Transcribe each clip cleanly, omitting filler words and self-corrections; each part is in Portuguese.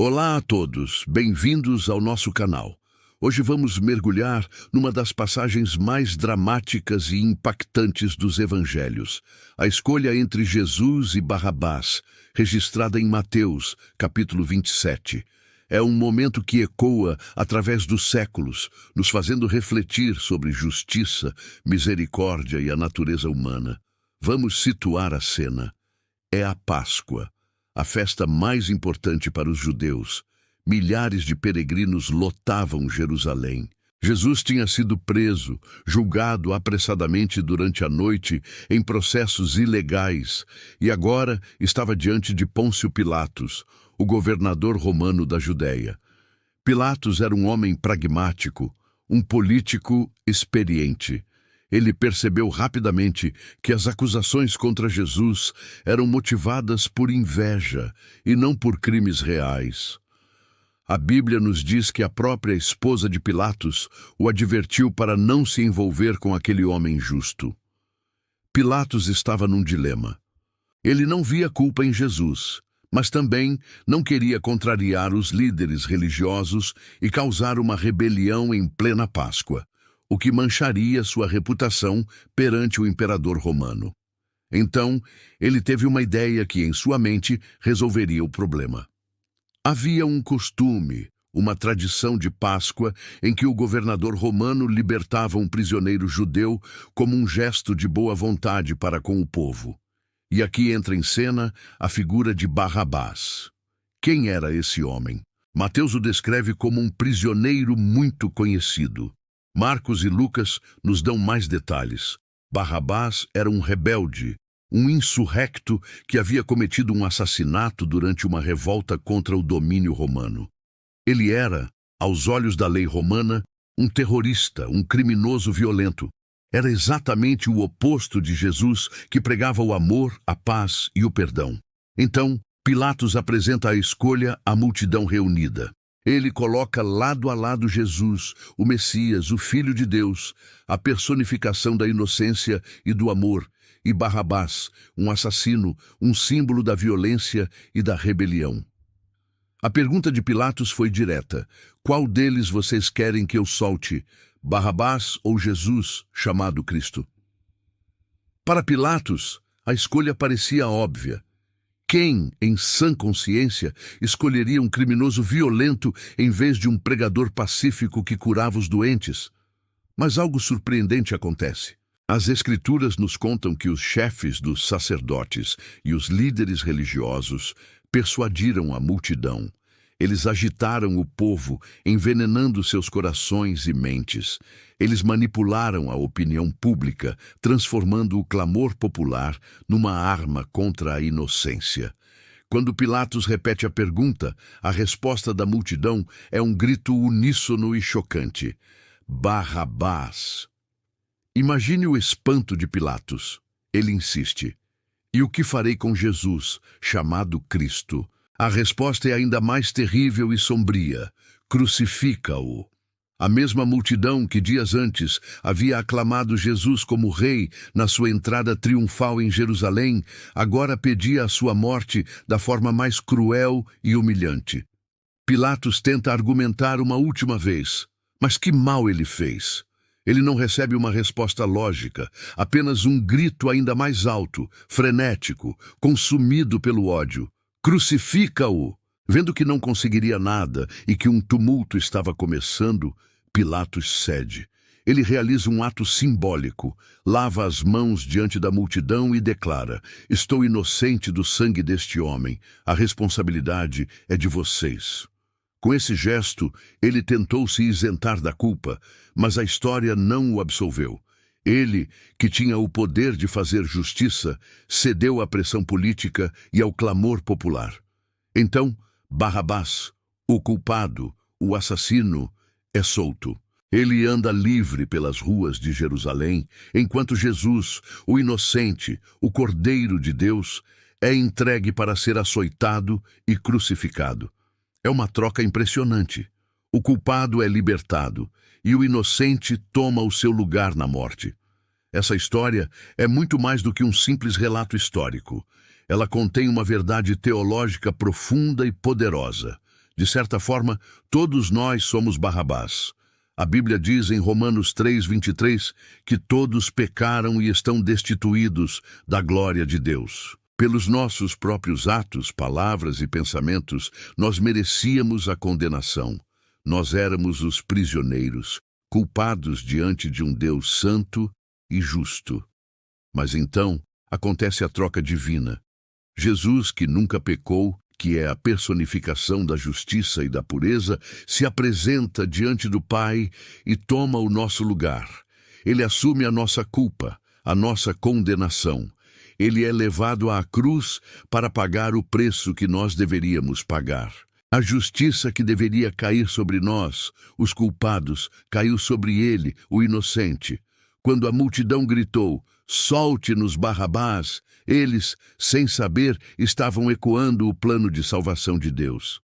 Olá a todos, bem-vindos ao nosso canal. Hoje vamos mergulhar numa das passagens mais dramáticas e impactantes dos evangelhos, a escolha entre Jesus e Barrabás, registrada em Mateus, capítulo 27. É um momento que ecoa através dos séculos, nos fazendo refletir sobre justiça, misericórdia e a natureza humana. Vamos situar a cena. É a Páscoa, a festa mais importante para os judeus. Milhares de peregrinos lotavam Jerusalém. Jesus tinha sido preso, julgado apressadamente durante a noite em processos ilegais, e agora estava diante de Pôncio Pilatos, o governador romano da Judéia. Pilatos era um homem pragmático, um político experiente. Ele percebeu rapidamente que as acusações contra Jesus eram motivadas por inveja e não por crimes reais. A Bíblia nos diz que a própria esposa de Pilatos o advertiu para não se envolver com aquele homem justo. Pilatos estava num dilema. Ele não via culpa em Jesus, mas também não queria contrariar os líderes religiosos e causar uma rebelião em plena Páscoa, o que mancharia sua reputação perante o imperador romano. Então, ele teve uma ideia que, em sua mente, resolveria o problema. Havia um costume, uma tradição de Páscoa, em que o governador romano libertava um prisioneiro judeu como um gesto de boa vontade para com o povo. E aqui entra em cena a figura de Barrabás. Quem era esse homem? Mateus o descreve como um prisioneiro muito conhecido. Marcos e Lucas nos dão mais detalhes. Barrabás era um rebelde, um insurrecto que havia cometido um assassinato durante uma revolta contra o domínio romano. Ele era, aos olhos da lei romana, um terrorista, um criminoso violento. Era exatamente o oposto de Jesus, que pregava o amor, a paz e o perdão. Então, Pilatos apresenta a escolha à multidão reunida. Ele coloca lado a lado Jesus, o Messias, o Filho de Deus, a personificação da inocência e do amor, e Barrabás, um assassino, um símbolo da violência e da rebelião. A pergunta de Pilatos foi direta: qual deles vocês querem que eu solte, Barrabás ou Jesus, chamado Cristo? Para Pilatos, a escolha parecia óbvia. Quem, em sã consciência, escolheria um criminoso violento em vez de um pregador pacífico que curava os doentes? Mas algo surpreendente acontece. As Escrituras nos contam que os chefes dos sacerdotes e os líderes religiosos persuadiram a multidão. Eles agitaram o povo, envenenando seus corações e mentes. Eles manipularam a opinião pública, transformando o clamor popular numa arma contra a inocência. Quando Pilatos repete a pergunta, a resposta da multidão é um grito uníssono e chocante: Barrabás! Imagine o espanto de Pilatos. Ele insiste: e o que farei com Jesus, chamado Cristo? A resposta é ainda mais terrível e sombria: crucifica-o. A mesma multidão que dias antes havia aclamado Jesus como rei na sua entrada triunfal em Jerusalém, agora pedia a sua morte da forma mais cruel e humilhante. Pilatos tenta argumentar uma última vez, mas que mal ele fez? Ele não recebe uma resposta lógica, apenas um grito ainda mais alto, frenético, consumido pelo ódio: crucifica-o! Vendo que não conseguiria nada e que um tumulto estava começando, Pilatos cede. Ele realiza um ato simbólico, lava as mãos diante da multidão e declara: estou inocente do sangue deste homem, a responsabilidade é de vocês. Com esse gesto, ele tentou se isentar da culpa, mas a história não o absolveu. Ele, que tinha o poder de fazer justiça, cedeu à pressão política e ao clamor popular. Então, Barrabás, o culpado, o assassino, é solto. Ele anda livre pelas ruas de Jerusalém, enquanto Jesus, o inocente, o Cordeiro de Deus, é entregue para ser açoitado e crucificado. É uma troca impressionante. O culpado é libertado e o inocente toma o seu lugar na morte. Essa história é muito mais do que um simples relato histórico. Ela contém uma verdade teológica profunda e poderosa. De certa forma, todos nós somos Barrabás. A Bíblia diz em Romanos 3:23 que todos pecaram e estão destituídos da glória de Deus. Pelos nossos próprios atos, palavras e pensamentos, nós merecíamos a condenação. Nós éramos os prisioneiros, culpados diante de um Deus santo e justo. Mas então acontece a troca divina. Jesus, que nunca pecou, que é a personificação da justiça e da pureza, se apresenta diante do Pai e toma o nosso lugar. Ele assume a nossa culpa, a nossa condenação. Ele é levado à cruz para pagar o preço que nós deveríamos pagar. A justiça que deveria cair sobre nós, os culpados, caiu sobre ele, o inocente. Quando a multidão gritou, "Solte-nos, Barrabás!", eles, sem saber, estavam ecoando o plano de salvação de Deus.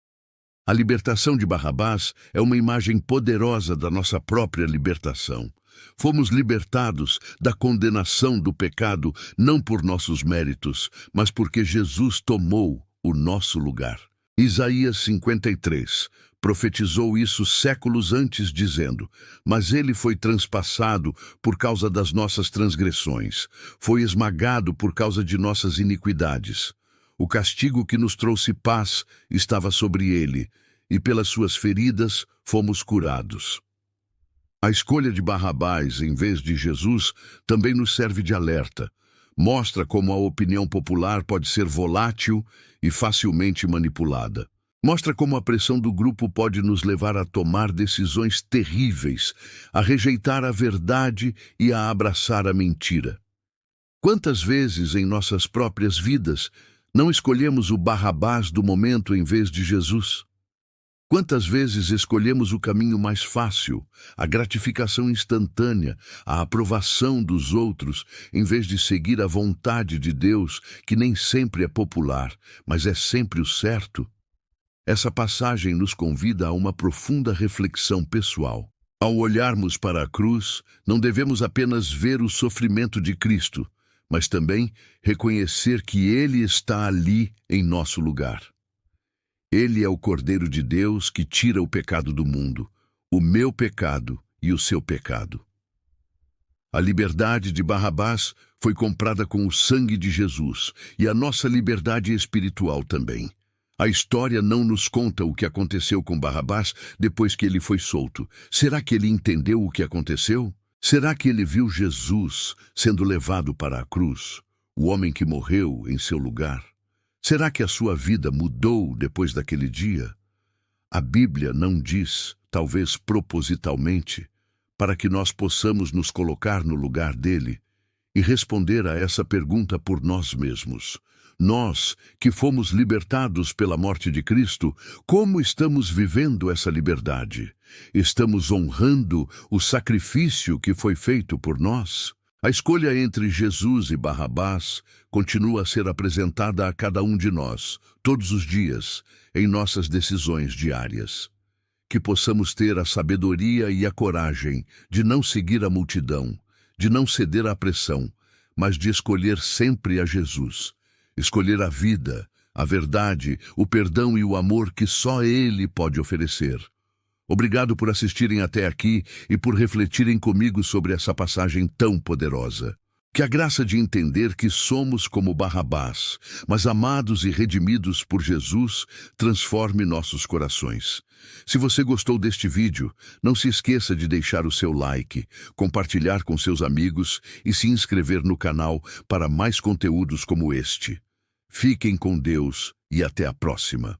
A libertação de Barrabás é uma imagem poderosa da nossa própria libertação. Fomos libertados da condenação do pecado não por nossos méritos, mas porque Jesus tomou o nosso lugar. Isaías 53 profetizou isso séculos antes, dizendo: "Mas ele foi transpassado por causa das nossas transgressões, foi esmagado por causa de nossas iniquidades. O castigo que nos trouxe paz estava sobre ele, e pelas suas feridas fomos curados." A escolha de Barrabás em vez de Jesus também nos serve de alerta. Mostra como a opinião popular pode ser volátil e facilmente manipulada. Mostra como a pressão do grupo pode nos levar a tomar decisões terríveis, a rejeitar a verdade e a abraçar a mentira. Quantas vezes em nossas próprias vidas não escolhemos o Barrabás do momento em vez de Jesus? Quantas vezes escolhemos o caminho mais fácil, a gratificação instantânea, a aprovação dos outros, em vez de seguir a vontade de Deus, que nem sempre é popular, mas é sempre o certo? Essa passagem nos convida a uma profunda reflexão pessoal. Ao olharmos para a cruz, não devemos apenas ver o sofrimento de Cristo, mas também reconhecer que Ele está ali em nosso lugar. Ele é o Cordeiro de Deus que tira o pecado do mundo, o meu pecado e o seu pecado. A liberdade de Barrabás foi comprada com o sangue de Jesus, e a nossa liberdade espiritual também. A história não nos conta o que aconteceu com Barrabás depois que ele foi solto. Será que ele entendeu o que aconteceu? Será que ele viu Jesus sendo levado para a cruz, o homem que morreu em seu lugar? Será que a sua vida mudou depois daquele dia? A Bíblia não diz, talvez propositalmente, para que nós possamos nos colocar no lugar dele e responder a essa pergunta por nós mesmos. Nós, que fomos libertados pela morte de Cristo, como estamos vivendo essa liberdade? Estamos honrando o sacrifício que foi feito por nós? A escolha entre Jesus e Barrabás continua a ser apresentada a cada um de nós, todos os dias, em nossas decisões diárias. Que possamos ter a sabedoria e a coragem de não seguir a multidão, de não ceder à pressão, mas de escolher sempre a Jesus. Escolher a vida, a verdade, o perdão e o amor que só Ele pode oferecer. Obrigado por assistirem até aqui e por refletirem comigo sobre essa passagem tão poderosa. Que a graça de entender que somos como Barrabás, mas amados e redimidos por Jesus, transforme nossos corações. Se você gostou deste vídeo, não se esqueça de deixar o seu like, compartilhar com seus amigos e se inscrever no canal para mais conteúdos como este. Fiquem com Deus e até a próxima.